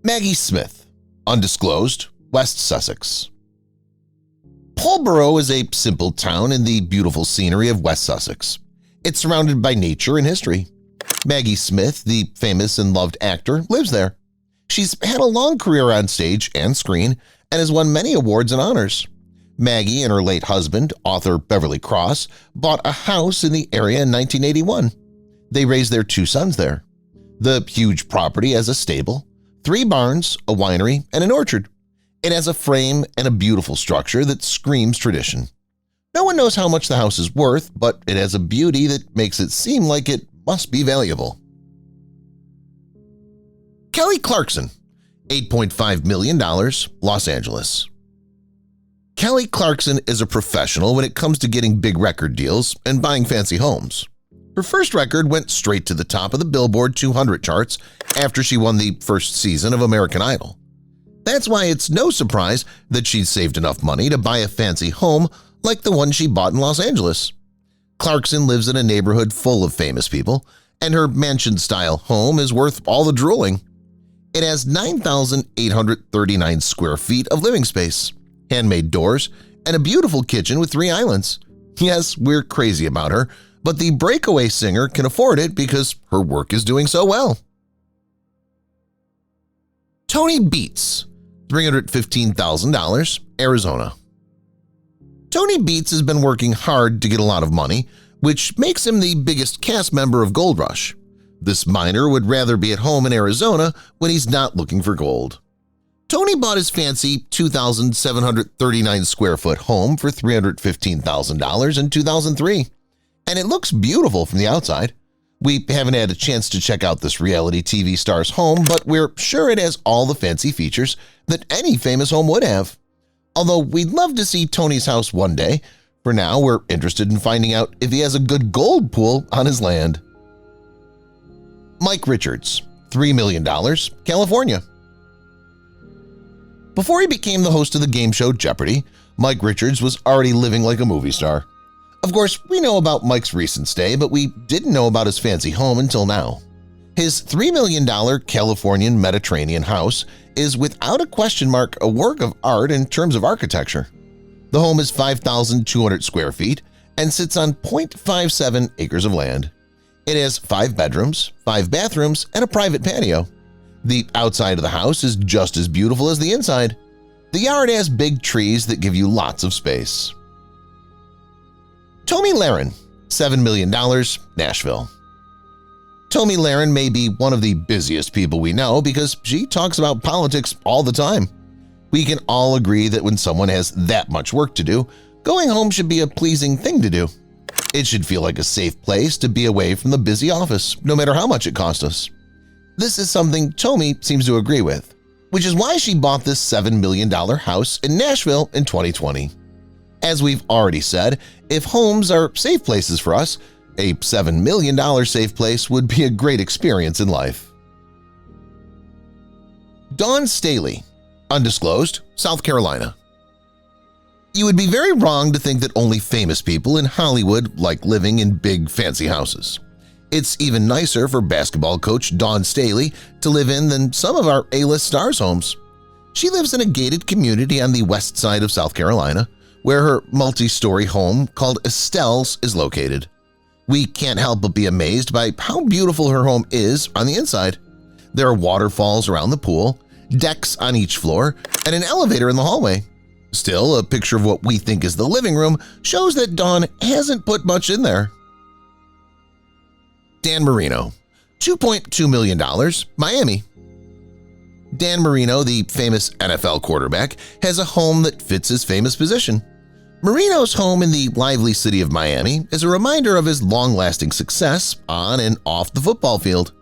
Maggie Smith, undisclosed, West Sussex. Pulborough is a simple town in the beautiful scenery of West Sussex. It's surrounded by nature and history. Maggie Smith, the famous and loved actor, lives there. She's had a long career on stage and screen and has won many awards and honors. Maggie and her late husband, author Beverly Cross, bought a house in the area in 1981. They raised their 2 sons there. The huge property has a stable, 3 barns, a winery, and an orchard. It has a frame and a beautiful structure that screams tradition. No one knows how much the house is worth, but it has a beauty that makes it seem like it must be valuable. Kelly Clarkson, $8.5 million, Los Angeles. Kelly Clarkson is a professional when it comes to getting big record deals and buying fancy homes. Her first record went straight to the top of the Billboard 200 charts after she won the first season of American Idol. That's why it's no surprise that she'd saved enough money to buy a fancy home like the one she bought in Los Angeles. Clarkson lives in a neighborhood full of famous people, and her mansion-style home is worth all the drooling. It has 9,839 square feet of living space, handmade doors, and a beautiful kitchen with 3 islands. Yes, we're crazy about her, but the breakaway singer can afford it because her work is doing so well. Tony Beats, $315,000, Arizona. Tony Beats has been working hard to get a lot of money, which makes him the biggest cast member of Gold Rush. This miner would rather be at home in Arizona when he's not looking for gold. Tony bought his fancy 2,739 square foot home for $315,000 in 2003, and it looks beautiful from the outside. We haven't had a chance to check out this reality TV star's home, but we're sure it has all the fancy features that any famous home would have. Although we'd love to see Tony's house one day, for now we're interested in finding out if he has a good gold pool on his land. Mike Richards, $3 million, California. Before he became the host of the game show Jeopardy, Mike Richards was already living like a movie star. Of course, we know about Mike's recent stay, but we didn't know about his fancy home until now. His $3 million Californian Mediterranean house is without a question mark a work of art in terms of architecture. The home is 5,200 square feet and sits on 0.57 acres of land. It has 5 bedrooms, 5 bathrooms, and a private patio. The outside of the house is just as beautiful as the inside. The yard has big trees that give you lots of space. Tomi Lahren, $7 million, Nashville. Tomi Lahren may be one of the busiest people we know because she talks about politics all the time. We can all agree that when someone has that much work to do, going home should be a pleasing thing to do. It should feel like a safe place to be away from the busy office, no matter how much it costs us. This is something Tomi seems to agree with, which is why she bought this $7 million house in Nashville in 2020. As we've already said, if homes are safe places for us, a $7 million safe place would be a great experience in life. Dawn Staley, undisclosed, South Carolina. You would be very wrong to think that only famous people in Hollywood like living in big fancy houses. It's even nicer for basketball coach Dawn Staley to live in than some of our A-list stars' homes. She lives in a gated community on the west side of South Carolina, where her multi-story home called Estelle's is located. We can't help but be amazed by how beautiful her home is on the inside. There are waterfalls around the pool, decks on each floor, and an elevator in the hallway. Still, a picture of what we think is the living room shows that Dawn hasn't put much in there. Dan Marino, $2.2 million, Miami. Dan Marino, the famous NFL quarterback, has a home that fits his famous position. Marino's home in the lively city of Miami is a reminder of his long-lasting success on and off the football field.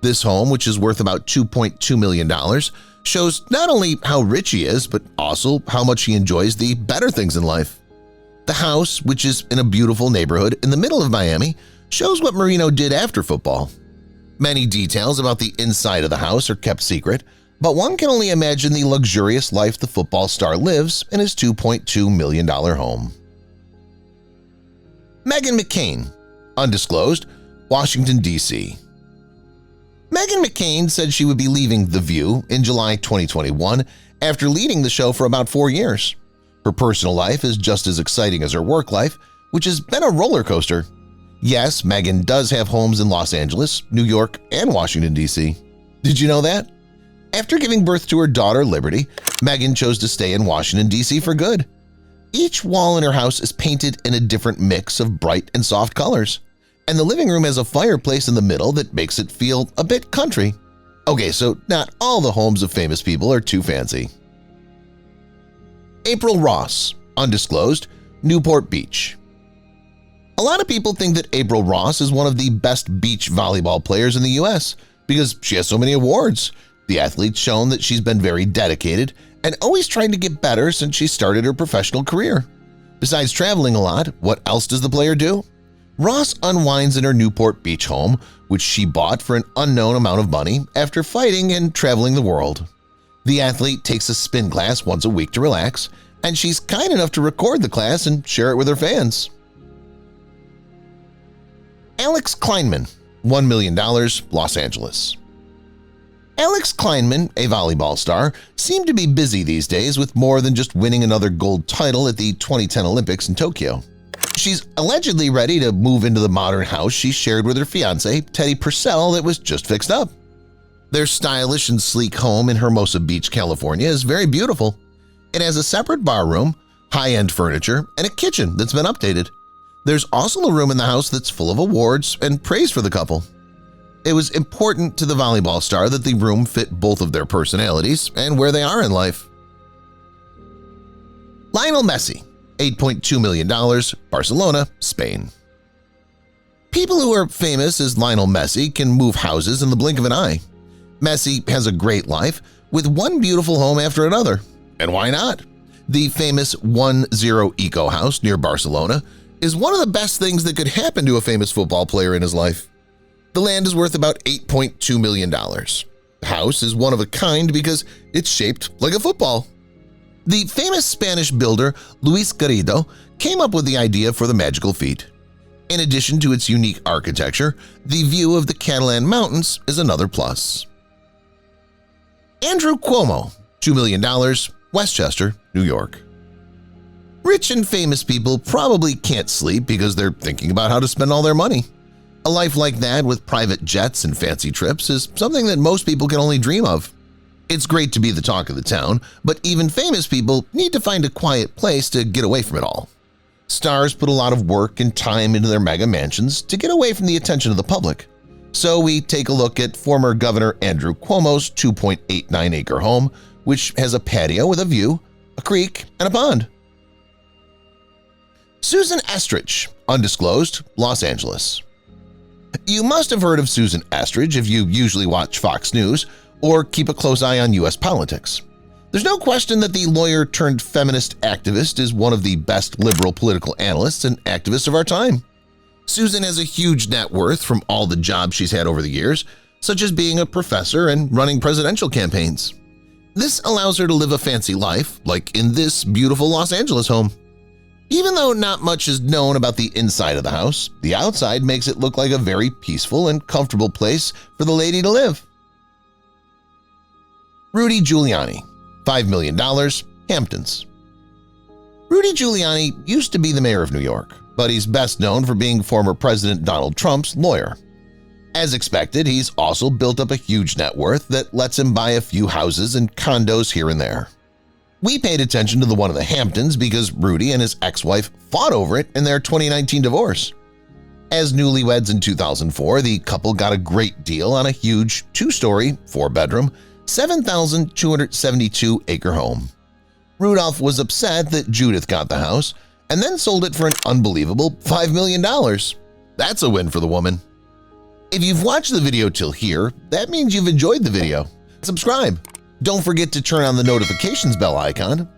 This home, which is worth about $2.2 million, shows not only how rich he is, but also how much he enjoys the better things in life. The house, which is in a beautiful neighborhood in the middle of Miami, shows what Marino did after football. Many details about the inside of the house are kept secret, but one can only imagine the luxurious life the football star lives in his $2.2 million home. Meghan McCain, undisclosed, Washington, D.C. Meghan McCain said she would be leaving The View in July 2021 after leading the show for about 4 years. Her personal life is just as exciting as her work life, which has been a roller coaster. Yes, Meghan does have homes in Los Angeles, New York, and Washington, D.C. Did you know that? After giving birth to her daughter, Liberty, Meghan chose to stay in Washington, D.C. for good. Each wall in her house is painted in a different mix of bright and soft colors, and the living room has a fireplace in the middle that makes it feel a bit country. Okay, so not all the homes of famous people are too fancy. April Ross, undisclosed, Newport Beach. A lot of people think that April Ross is one of the best beach volleyball players in the U.S. because she has so many awards. The athlete's shown that she's been very dedicated and always trying to get better since she started her professional career. Besides traveling a lot, what else does the player do? Ross unwinds in her Newport Beach home, which she bought for an unknown amount of money after fighting and traveling the world. The athlete takes a spin class once a week to relax, and she's kind enough to record the class and share it with her fans. Alex Kleinman, $1 million, Los Angeles. Alex Kleinman, a volleyball star, seemed to be busy these days with more than just winning another gold title at the 2010 Olympics in Tokyo. She's allegedly ready to move into the modern house she shared with her fiancé, Teddy Purcell, that was just fixed up. Their stylish and sleek home in Hermosa Beach, California is very beautiful. It has a separate bar room, high-end furniture, and a kitchen that's been updated. There's also a room in the house that's full of awards and praise for the couple. It was important to the volleyball star that the room fit both of their personalities and where they are in life. Lionel Messi, $8.2 million, Barcelona, Spain. People who are famous as Lionel Messi can move houses in the blink of an eye. Messi has a great life with one beautiful home after another. And why not? The famous 1-0 Eco House near Barcelona is one of the best things that could happen to a famous football player in his life. The land is worth about $8.2 million. The house is one of a kind because it's shaped like a football. The famous Spanish builder Luis Garrido came up with the idea for the magical feat. In addition to its unique architecture, the view of the Catalan mountains is another plus. Andrew Cuomo, $2 million, Westchester, New York. Rich and famous people probably can't sleep because they're thinking about how to spend all their money. A life like that with private jets and fancy trips is something that most people can only dream of. It's great to be the talk of the town, but even famous people need to find a quiet place to get away from it all. Stars put a lot of work and time into their mega mansions to get away from the attention of the public. So we take a look at former Governor Andrew Cuomo's 2.89-acre home, which has a patio with a view, a creek, and a pond. Susan Estrich, undisclosed, Los Angeles. You must have heard of Susan Estrich if you usually watch Fox News or keep a close eye on U.S. politics. There's no question that the lawyer-turned-feminist activist is one of the best liberal political analysts and activists of our time. Susan has a huge net worth from all the jobs she's had over the years, such as being a professor and running presidential campaigns. This allows her to live a fancy life, like in this beautiful Los Angeles home. Even though not much is known about the inside of the house, the outside makes it look like a very peaceful and comfortable place for the lady to live. Rudy Giuliani, $5 million, Hamptons. Rudy Giuliani used to be the mayor of New York, but he's best known for being former President Donald Trump's lawyer. As expected, he's also built up a huge net worth that lets him buy a few houses and condos here and there. We paid attention to the one in the Hamptons because Rudy and his ex-wife fought over it in their 2019 divorce. As newlyweds in 2004, the couple got a great deal on a huge 2-story, 4-bedroom, 7,272-acre home. Rudolph was upset that Judith got the house and then sold it for an unbelievable $5 million. That's a win for the woman. If you've watched the video till here, that means you've enjoyed the video. Subscribe. Don't forget to turn on the notifications bell icon